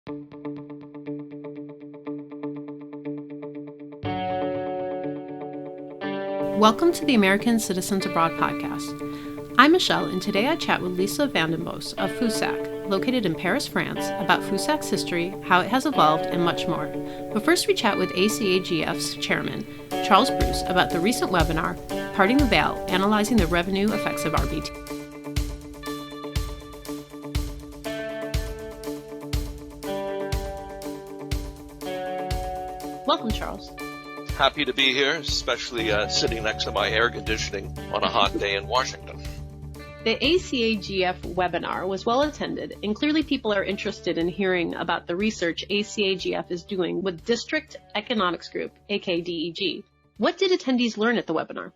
Welcome to the American Citizens Abroad podcast. I'm Michelle, and today I chat with Lisa Vanden Bos of FUSAC, located in Paris, France, about FUSAC's history, how it has evolved, and much more. But first we chat with ACAGF's chairman, Charles Bruce, about the recent webinar, Parting the Veil, Analyzing the Revenue Effects of RBT. Welcome, Charles. Happy to be here, especially sitting next to my air conditioning on a hot day in Washington. The ACAGF webinar was well attended, and clearly people are interested in hearing about the research ACAGF is doing with District Economics Group, ACADEG. What did attendees learn at the webinar?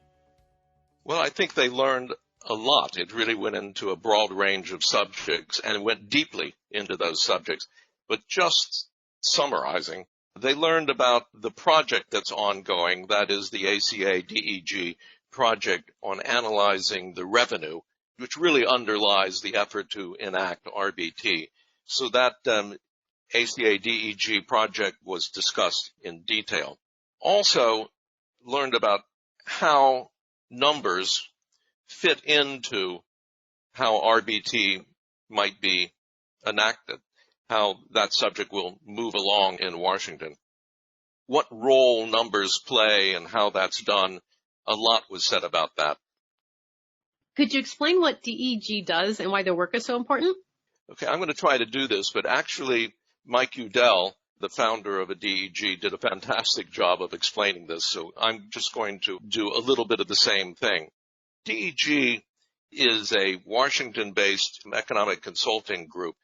Well, I think they learned a lot. It really went into a broad range of subjects and went deeply into those subjects. But just summarizing, they learned about the project that's ongoing, that is the ACADEG project on analyzing the revenue, which really underlies the effort to enact RBT. So that ACADEG project was discussed in detail. Also learned about how numbers fit into how RBT might be enacted, how that subject will move along in Washington. What role numbers play and how that's done, a lot was said about that. Could you explain what DEG does and why their work is so important? Okay, I'm going to try to do this, but actually Mike Udell, the founder of a DEG, did a fantastic job of explaining this, so I'm just going to do a little bit of the same thing. DEG is a Washington-based economic consulting group.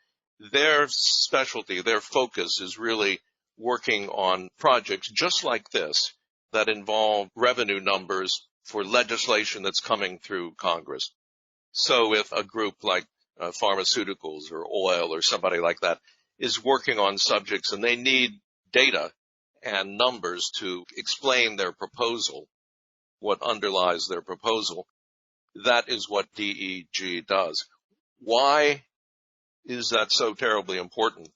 Their specialty, their focus is really working on projects just like this that involve revenue numbers for legislation that's coming through Congress. So if a group like pharmaceuticals or oil or somebody like that is working on subjects and they need data and numbers to explain their proposal, what underlies their proposal, that is what DEG does. Why is that so terribly important?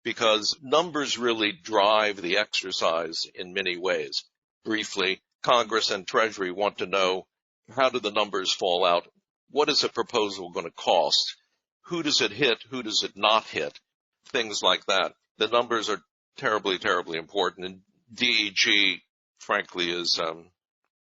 Because numbers really drive the exercise in many ways. Briefly, Congress and Treasury want to know, how do the numbers fall out? What is a proposal going to cost? Who does it hit? Who does it not hit? Things like that. The numbers are terribly, terribly important. And DEG, frankly, is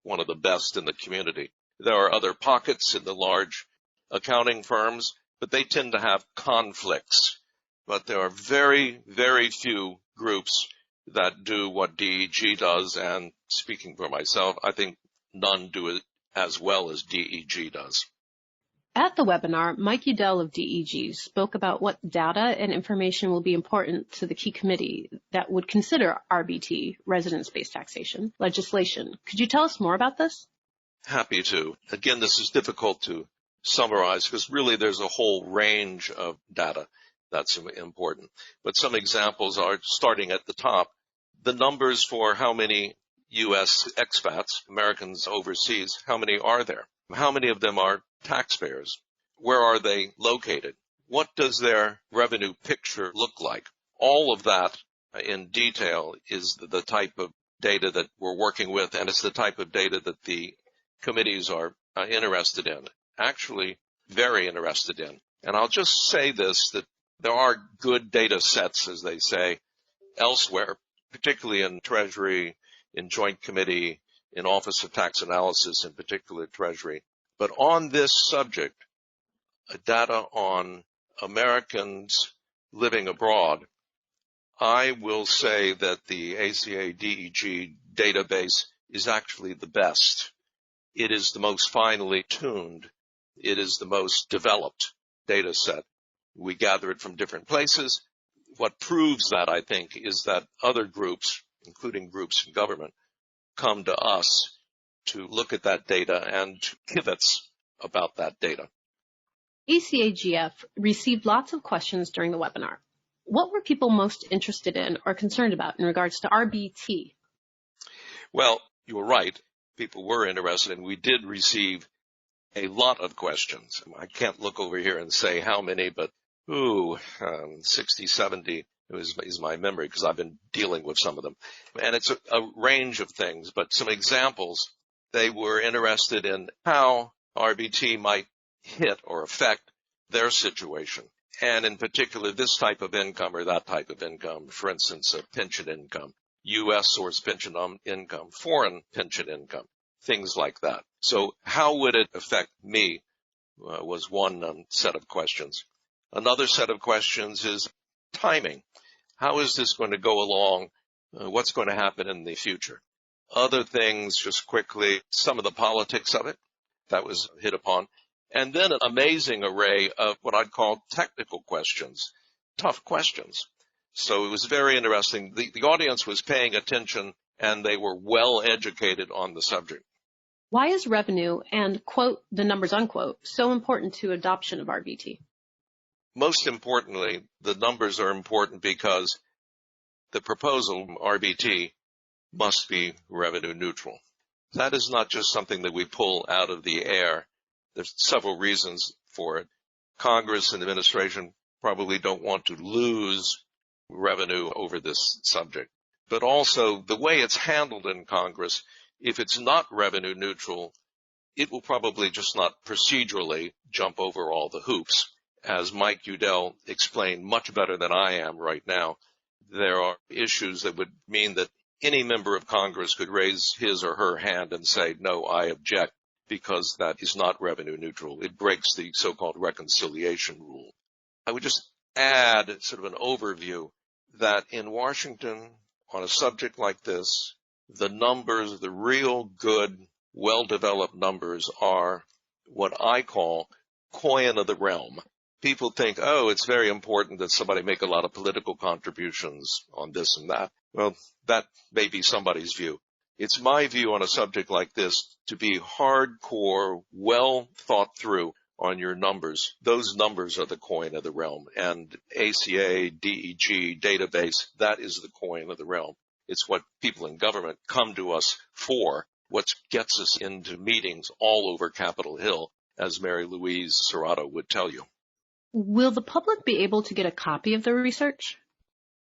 one of the best in the community. There are other pockets in the large accounting firms, but they tend to have conflicts. But there are very, very few groups that do what DEG does, and speaking for myself, I think none do it as well as DEG does. At the webinar, Mike Udell of DEG spoke about what data and information will be important to the key committee that would consider RBT, residence-based taxation, legislation. Could you tell us more about this? Happy to. Again, this is difficult to summarize because really there's a whole range of data that's important. But some examples are, starting at the top, the numbers for how many U.S. expats, Americans overseas, how many are there? How many of them are taxpayers? Where are they located? What does their revenue picture look like? All of that in detail is the type of data that we're working with, and it's the type of data that the committees are interested in, actually very interested in. And I'll just say this, that there are good data sets, as they say, elsewhere, particularly in Treasury, in Joint Committee, in Office of Tax Analysis, in particular Treasury. But on this subject, data on Americans living abroad, I will say that the ACADEG database is actually the best. It is the most finely tuned. It is the most developed data set. We gather it from different places. What proves that, I think, is that other groups, including groups in government, come to us to look at that data and to pivots about that data. ACAGF received lots of questions during the webinar. What were people most interested in or concerned about in regards to RBT? Well, you were right. People were interested, and we did receive a lot of questions. I can't look over here and say how many, but 60, 70 is my memory because I've been dealing with some of them. And it's a range of things, but some examples. They were interested in how RBT might hit or affect their situation. And in particular, this type of income or that type of income, for instance, a pension income, U.S. source pension income, foreign pension income, things like that. So how would it affect me was one set of questions. Another set of questions is timing. How is this going to go along? What's going to happen in the future? Other things, just quickly, some of the politics of it, that was hit upon. And then an amazing array of what I'd call technical questions, tough questions. So it was very interesting. The audience was paying attention, and they were well educated on the subject. Why is revenue and, quote, the numbers, unquote, so important to adoption of RBT? Most importantly, the numbers are important because the proposal, RBT, must be revenue neutral. That is not just something that we pull out of the air. There's several reasons for it. Congress and administration probably don't want to lose revenue over this subject. But also the way it's handled in Congress, if it's not revenue neutral, it will probably just not procedurally jump over all the hoops. As Mike Udell explained much better than I am right now, there are issues that would mean that any member of Congress could raise his or her hand and say, no, I object, because that is not revenue neutral. It breaks the so-called reconciliation rule. I would just add sort of an overview that in Washington, on a subject like this, the numbers, the real good, well-developed numbers are what I call coin of the realm. People think, oh, it's very important that somebody make a lot of political contributions on this and that. Well, that may be somebody's view. It's my view on a subject like this to be hardcore, well thought through on your numbers. Those numbers are the coin of the realm. And ACA, DEG, database, that is the coin of the realm. It's what people in government come to us for, what gets us into meetings all over Capitol Hill, as Mary Louise Serrato would tell you. Will the public be able to get a copy of the research?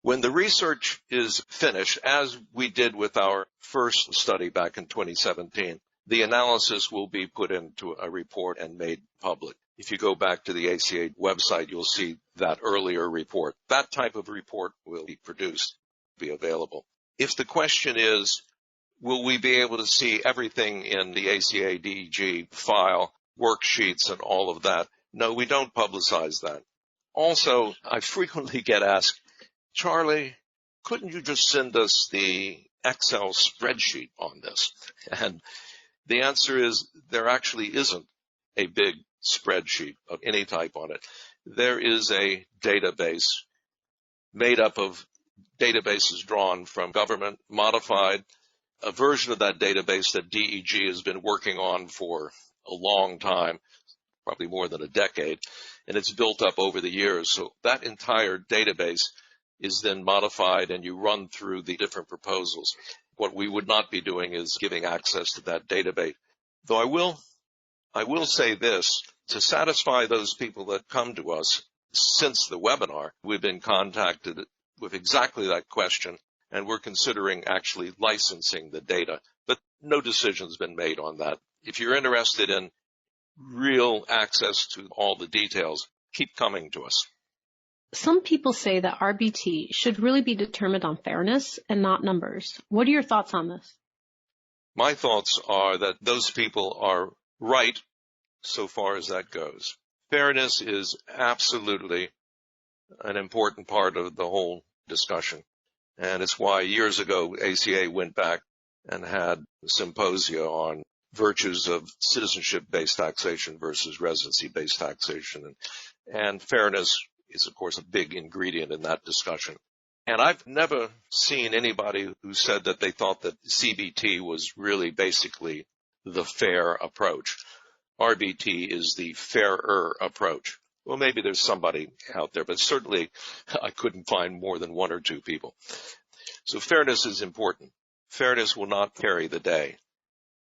When the research is finished, as we did with our first study back in 2017, the analysis will be put into a report and made public. If you go back to the ACA website, you'll see that earlier report. That type of report will be produced, be available. If the question is, will we be able to see everything in the ACA DEG file, worksheets, and all of that? No, we don't publicize that. Also, I frequently get asked, Charlie, couldn't you just send us the Excel spreadsheet on this? And the answer is there actually isn't a big spreadsheet of any type on it. There is a database made up of databases drawn from government, modified, a version of that database that DEG has been working on for a long time, probably more than a decade, and it's built up over the years. So that entire database is then modified and you run through the different proposals. What we would not be doing is giving access to that database. Though I will say this, to satisfy those people that come to us since the webinar, we've been contacted with exactly that question, and we're considering actually licensing the data, but no decision's been made on that. If you're interested in real access to all the details, keep coming to us. Some people say that RBT should really be determined on fairness and not numbers. What are your thoughts on this? My thoughts are that those people are right so far as that goes. Fairness is absolutely an important part of the whole discussion. And it's why years ago ACA went back and had a symposia on virtues of citizenship-based taxation versus residency-based taxation. And fairness is, of course, a big ingredient in that discussion. And I've never seen anybody who said that they thought that CBT was really basically the fair approach. RBT is the fairer approach. Well, maybe there's somebody out there, but certainly I couldn't find more than one or two people. So fairness is important. Fairness will not carry the day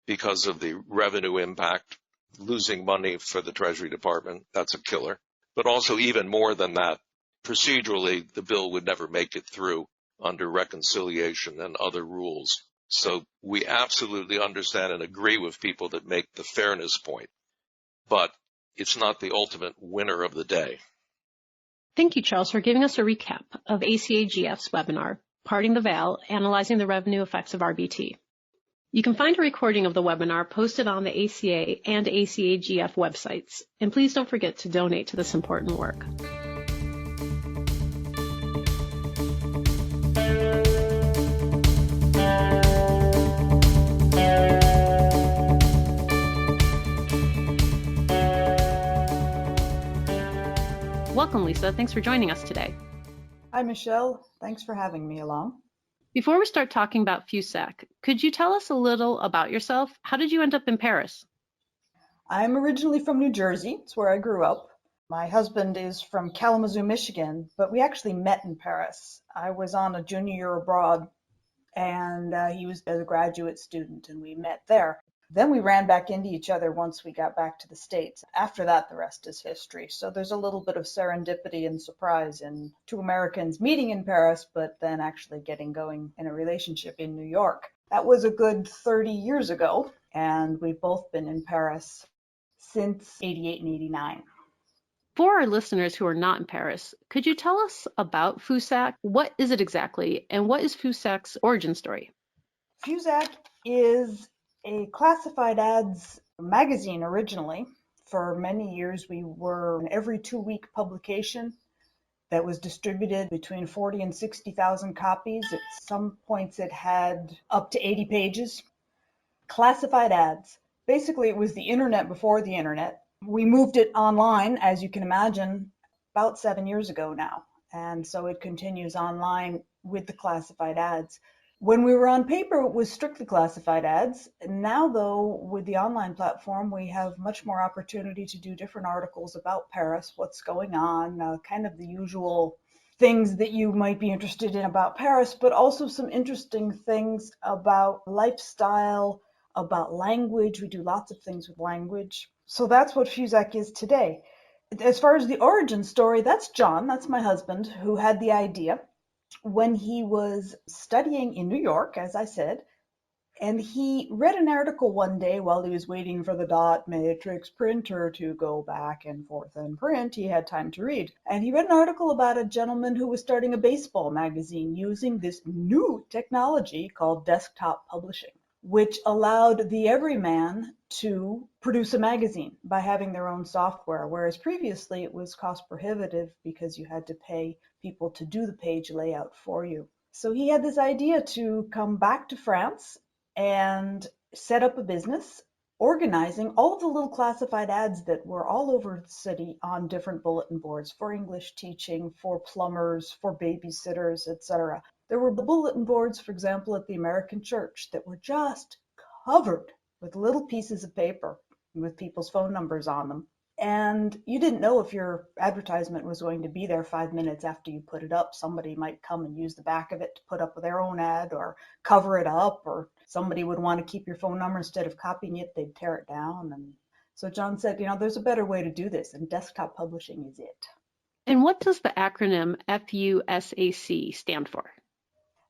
because of the revenue impact, losing money for the Treasury Department. That's a killer. But also even more than that, procedurally, the bill would never make it through under reconciliation and other rules. So we absolutely understand and agree with people that make the fairness point, but it's not the ultimate winner of the day. Thank you, Charles, for giving us a recap of ACAGF's webinar, Parting the Veil, Analyzing the Revenue Effects of RBT. You can find a recording of the webinar posted on the ACA and ACAGF websites, and please don't forget to donate to this important work. Welcome, Lisa. Thanks for joining us today. Hi, Michelle. Thanks for having me along. Before we start talking about FUSAC, could you tell us a little about yourself? How did you end up in Paris? I'm originally from New Jersey. It's where I grew up. My husband is from Kalamazoo, Michigan, but we actually met in Paris. I was on a junior year abroad, and he was a graduate student, and we met there. Then we ran back into each other once we got back to the States. After that, the rest is history. So there's a little bit of serendipity and surprise in two Americans meeting in Paris, but then actually getting going in a relationship in New York. That was a good 30 years ago, and we've both been in Paris since 88 and 89. For our listeners who are not in Paris, could you tell us about FUSAC? What is it exactly, and what is FUSAC's origin story? FUSAC is a classified ads magazine originally. For many years, we were an every 2-week publication that was distributed between 40 and 60,000 copies. At some points, it had up to 80 pages. Classified ads. Basically, it was the internet before the internet. We moved it online, as you can imagine, about 7 years ago now. And so it continues online with the classified ads. When we were on paper, it was strictly classified ads. Now, though, with the online platform, we have much more opportunity to do different articles about Paris, what's going on, kind of the usual things that you might be interested in about Paris, but also some interesting things about lifestyle, about language. We do lots of things with language. So that's what FUSAC is today. As far as the origin story, that's John, that's my husband, who had the idea when he was studying in New York, as I said, and he read an article one day while he was waiting for the dot matrix printer to go back and forth and print. He had time to read. And he read an article about a gentleman who was starting a baseball magazine using this new technology called desktop publishing, which allowed the everyman to produce a magazine by having their own software, whereas previously it was cost prohibitive because you had to pay people to do the page layout for you. So he had this idea to come back to France and set up a business organizing all of the little classified ads that were all over the city on different bulletin boards for English teaching, for plumbers, for babysitters, etc. There were bulletin boards, for example, at the American church that were just covered with little pieces of paper with people's phone numbers on them. And you didn't know if your advertisement was going to be there 5 minutes after you put it up. Somebody might come and use the back of it to put up their own ad or cover it up, or somebody would want to keep your phone number. Instead of copying it, they'd tear it down. And so John said, there's a better way to do this, and desktop publishing is it. And what does the acronym FUSAC stand for?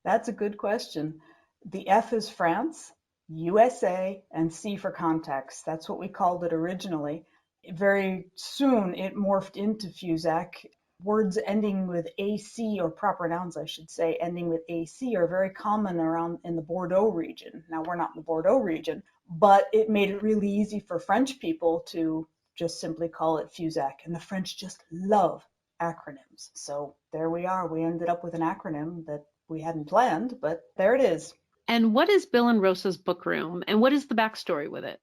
That's a good question. The F is France, USA, and C for context. That's what we called it originally. Very soon it morphed into FUSAC. Words ending with AC, or proper nouns, I should say, ending with AC are very common around in the Bordeaux region. Now, we're not in the Bordeaux region, but it made it really easy for French people to just simply call it FUSAC. And the French just love acronyms. So there we are. We ended up with an acronym that we hadn't planned, but there it is. And what is Bill and Rosa's book room, and what is the backstory with it?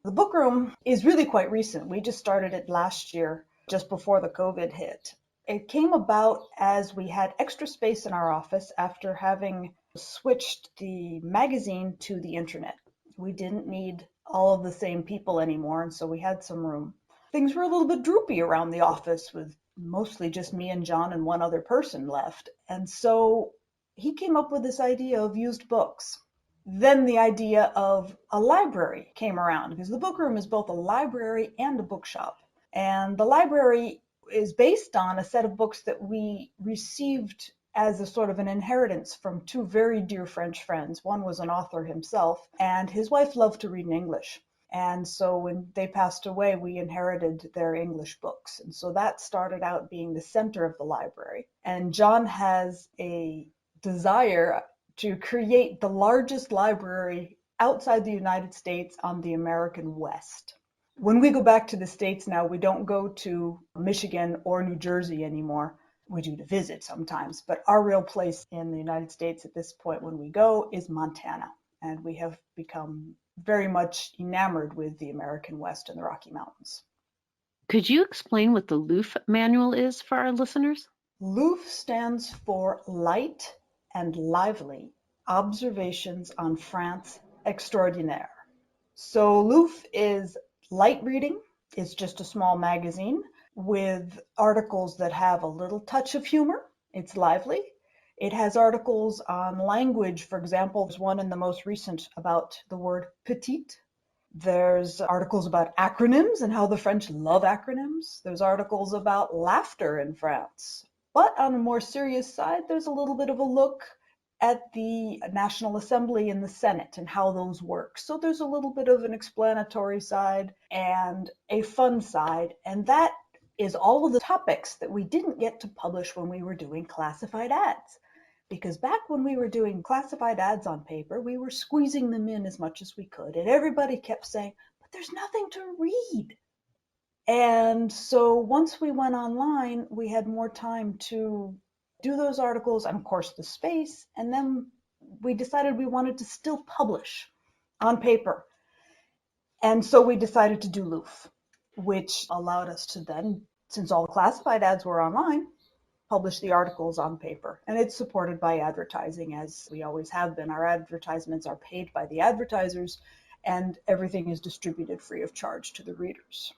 The book room is really quite recent. We just started it last year, just before the COVID hit. It came about as we had extra space in our office after having switched the magazine to the internet. We didn't need all of the same people anymore, and so we had some room. Things were a little bit droopy around the office, with mostly just me and John and one other person left. And so he came up with this idea of used books. Then the idea of a library came around, because the book room is both a library and a bookshop. And the library is based on a set of books that we received as a sort of an inheritance from two very dear French friends. One was an author himself, and his wife loved to read in English. And so when they passed away, we inherited their English books. And so that started out being the center of the library. And John has a desire to create the largest library outside the United States on the American West. When we go back to the States now, we don't go to Michigan or New Jersey anymore. We do to visit sometimes, but our real place in the United States at this point when we go is Montana. And we have become very much enamored with the American West and the Rocky Mountains. Could you explain what the Loof manual is for our listeners? Loof stands for Light and Lively Observations on France Extraordinaire. So Loof is light reading. It's just a small magazine with articles that have a little touch of humor. It's lively. It has articles on language. For example, there's one in the most recent about the word petite. There's articles about acronyms and how the French love acronyms. There's articles about laughter in France. But on a more serious side, there's a little bit of a look at the National Assembly and the Senate and how those work. So there's a little bit of an explanatory side and a fun side, and that is all of the topics that we didn't get to publish when we were doing classified ads. Because back when we were doing classified ads on paper, we were squeezing them in as much as we could, and everybody kept saying, but there's nothing to read. And so once we went online, we had more time to do those articles and, of course, the space. And then we decided we wanted to still publish on paper. And so we decided to do Loof, which allowed us to then, since all the classified ads were online, publish the articles on paper. And it's supported by advertising, as we always have been. Our advertisements are paid by the advertisers, and everything is distributed free of charge to the readers.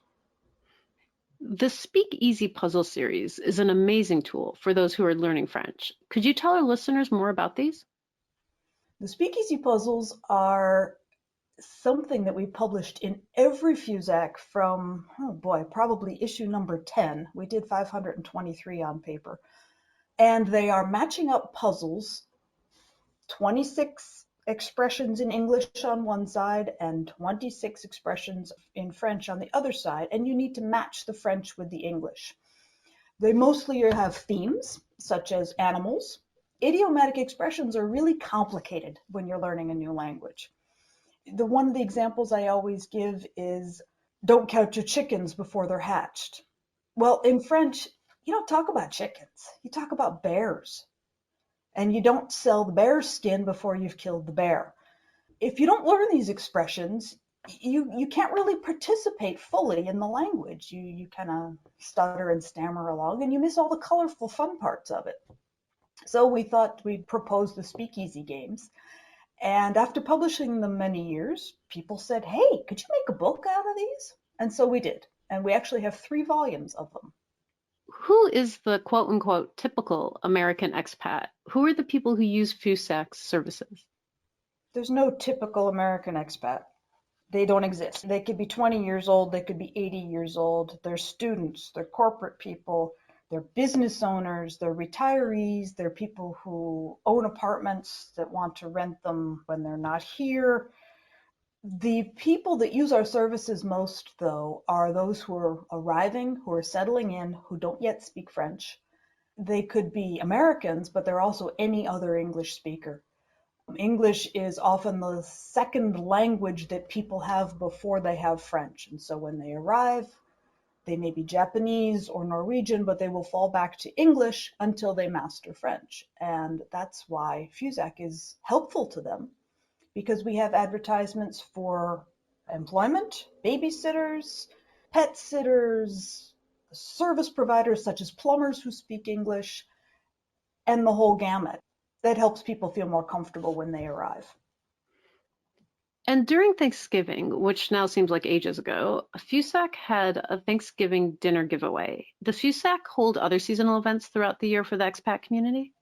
The Speakeasy puzzle series is an amazing tool for those who are learning French. Could you tell our listeners more about these? The Speakeasy puzzles are something that we published in every FUSAC from, probably issue number 10. We did 523 on paper. And they are matching up puzzles, 26 expressions in English on one side and 26 expressions in French on the other side, and you need to match the French with the English. They mostly have themes, such as animals. Idiomatic expressions are really complicated when you're learning a new language. One of the examples I always give is, don't count your chickens before they're hatched. Well, in French, you don't talk about chickens, you talk about bears. And you don't sell the bear's skin before you've killed the bear. If you don't learn these expressions, you can't really participate fully in the language. You kind of stutter and stammer along, and you miss all the colorful fun parts of it. So we thought we'd propose the Speakeasy games. And after publishing them many years, people said, hey, could you make a book out of these? And so we did. And we actually have 3 volumes of them. Who is the quote unquote typical American expat? Who are the people who use FUSAC's services? There's no typical American expat. They don't exist. They could be 20 years old, they could be 80 years old. They're students, they're corporate people, they're business owners, they're retirees, they're people who own apartments that want to rent them when they're not here. The people that use our services most, though, are those who are arriving, who are settling in, who don't yet speak French. They could be Americans, but they're also any other English speaker. English is often the second language that people have before they have French. And so when they arrive, they may be Japanese or Norwegian, but they will fall back to English until they master French. And that's why FUSAC is helpful to them, because we have advertisements for employment, babysitters, pet sitters, service providers such as plumbers who speak English, and the whole gamut. That helps people feel more comfortable when they arrive. And during Thanksgiving, which now seems like ages ago, FUSAC had a Thanksgiving dinner giveaway. Does FUSAC hold other seasonal events throughout the year for the expat community?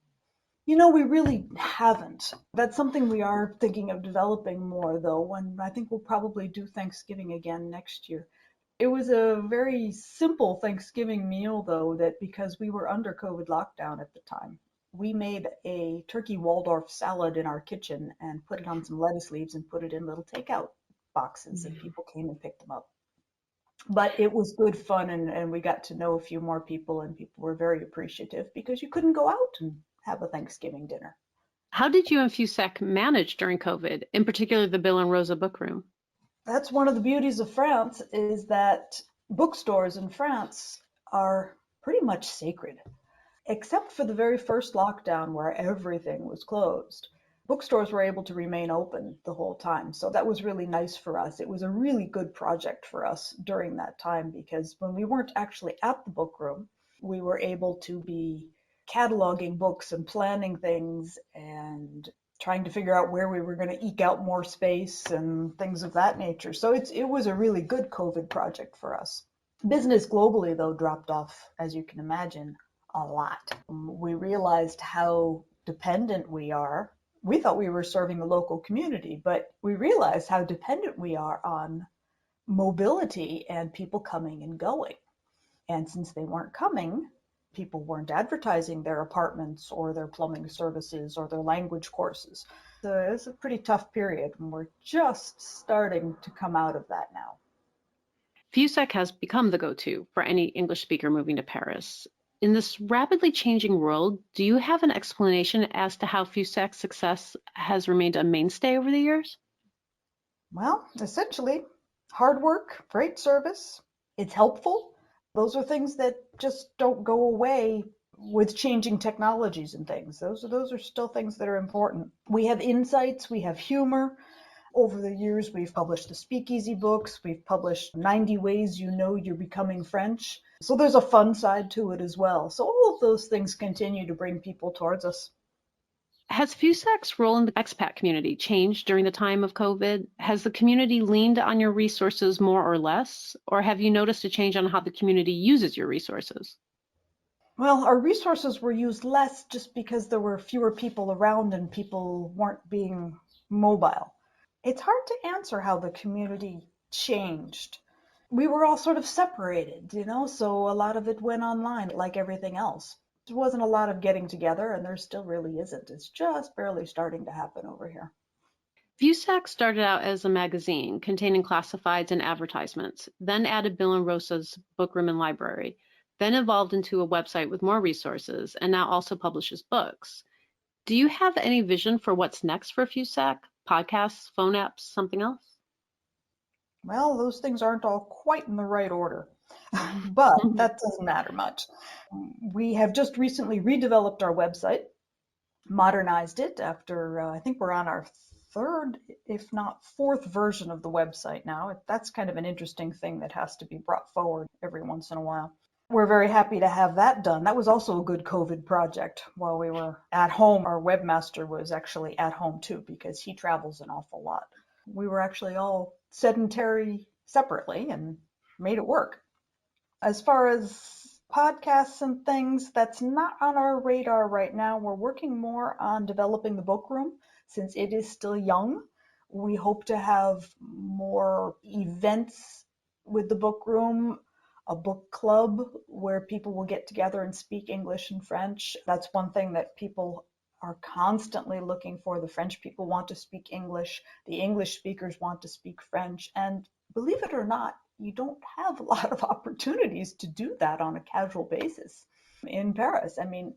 You know, we really haven't. That's something we are thinking of developing more, though, when I think we'll probably do Thanksgiving again next year. It was a very simple Thanksgiving meal, though, that because we were under COVID lockdown at the time, we made a turkey Waldorf salad in our kitchen and put it on some lettuce leaves and put it in little takeout boxes, and people came and picked them up. But it was good fun, and we got to know a few more people, and people were very appreciative because you couldn't go out and have a Thanksgiving dinner. How did you and FUSAC manage during COVID, in particular the Bill and Rosa book room? That's one of the beauties of France, is that bookstores in France are pretty much sacred, except for the very first lockdown where everything was closed. Bookstores were able to remain open the whole time. So that was really nice for us. It was a really good project for us during that time because when we weren't actually at the book room, we were able to be cataloging books and planning things and trying to figure out where we were going to eke out more space and things of that nature. So it was a really good COVID project for us. Business globally, though, dropped off, as you can imagine, a lot. We realized how dependent we are. We thought we were serving the local community, but we realized how dependent we are on mobility and people coming and going. And since they weren't coming, people weren't advertising their apartments or their plumbing services or their language courses. So it was a pretty tough period, and we're just starting to come out of that now. FUSAC has become the go-to for any English speaker moving to Paris. In this rapidly changing world, do you have an explanation as to how FUSAC's success has remained a mainstay over the years? Well, essentially, hard work, great service, it's helpful. Those are things that just don't go away with changing technologies and things. Those are still things that are important. We have insights, we have humor. Over the years, we've published the Speakeasy books. We've published 90 Ways You Know You're Becoming French. So there's a fun side to it as well. So all of those things continue to bring people towards us. Has FUSAC's role in the expat community changed during the time of COVID? Has the community leaned on your resources more or less? Or have you noticed a change on how the community uses your resources? Well, our resources were used less just because there were fewer people around and people weren't being mobile. It's hard to answer how the community changed. We were all sort of separated, so a lot of it went online like everything else. There wasn't a lot of getting together, and there still really isn't. It's just barely starting to happen over here. Viewsack started out as a magazine containing classifieds and advertisements, then added Bill and Rosa's book room and library, then evolved into a website with more resources, and now also publishes books. Do you have any vision for what's next for FUSAC? Podcasts, phone apps, something else? Well, those things aren't all quite in the right order, but that doesn't matter much. We have just recently redeveloped our website, modernized it after, I think we're on our third, if not fourth version of the website now. That's kind of an interesting thing that has to be brought forward every once in a while. We're very happy to have that done. That was also a good COVID project. While we were at home, our webmaster was actually at home too because he travels an awful lot. We were actually all sedentary separately and made it work. As far as podcasts and things, that's not on our radar right now. We're working more on developing the book room since it is still young. We hope to have more events with the book room, a book club where people will get together and speak English and French. That's one thing that people are constantly looking for. The French people want to speak English. The English speakers want to speak French. And believe it or not, you don't have a lot of opportunities to do that on a casual basis in Paris. I mean,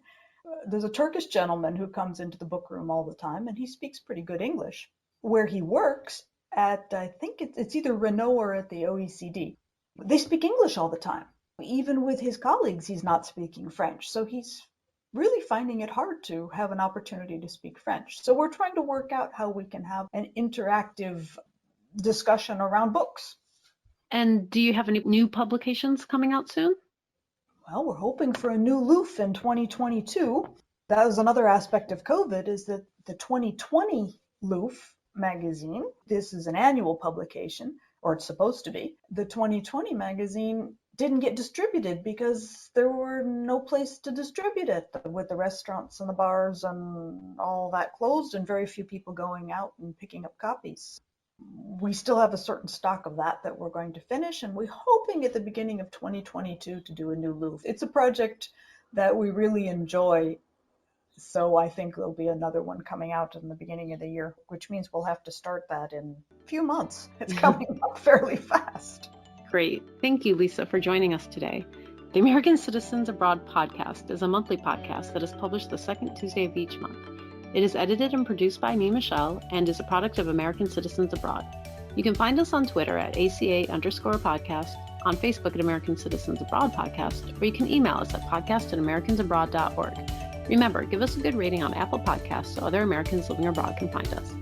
there's a Turkish gentleman who comes into the book room all the time, and he speaks pretty good English. Where he works at, I think it's either Renault or at the OECD, they speak English all the time. Even with his colleagues, he's not speaking French. So he's really finding it hard to have an opportunity to speak French. So we're trying to work out how we can have an interactive discussion around books. And do you have any new publications coming out soon? Well, we're hoping for a new Loof in 2022. That was another aspect of COVID, is that the 2020 Loof magazine, this is an annual publication, or it's supposed to be. The 2020 magazine didn't get distributed because there were no place to distribute it, with the restaurants and the bars and all that closed and very few people going out and picking up copies. We still have a certain stock of that we're going to finish, and we're hoping at the beginning of 2022 to do a new Loof. It's a project that we really enjoy, so I think there'll be another one coming out in the beginning of the year, which means we'll have to start that in a few months. It's coming up fairly fast. Great. Thank you, Lisa, for joining us today. The American Citizens Abroad podcast is a monthly podcast that is published the second Tuesday of each month. It is edited and produced by me, Michelle, and is a product of American Citizens Abroad. You can find us on Twitter at ACA_podcast, on Facebook at American Citizens Abroad Podcast, or you can email us at podcast@americansabroad.org. Remember, give us a good rating on Apple Podcasts so other Americans living abroad can find us.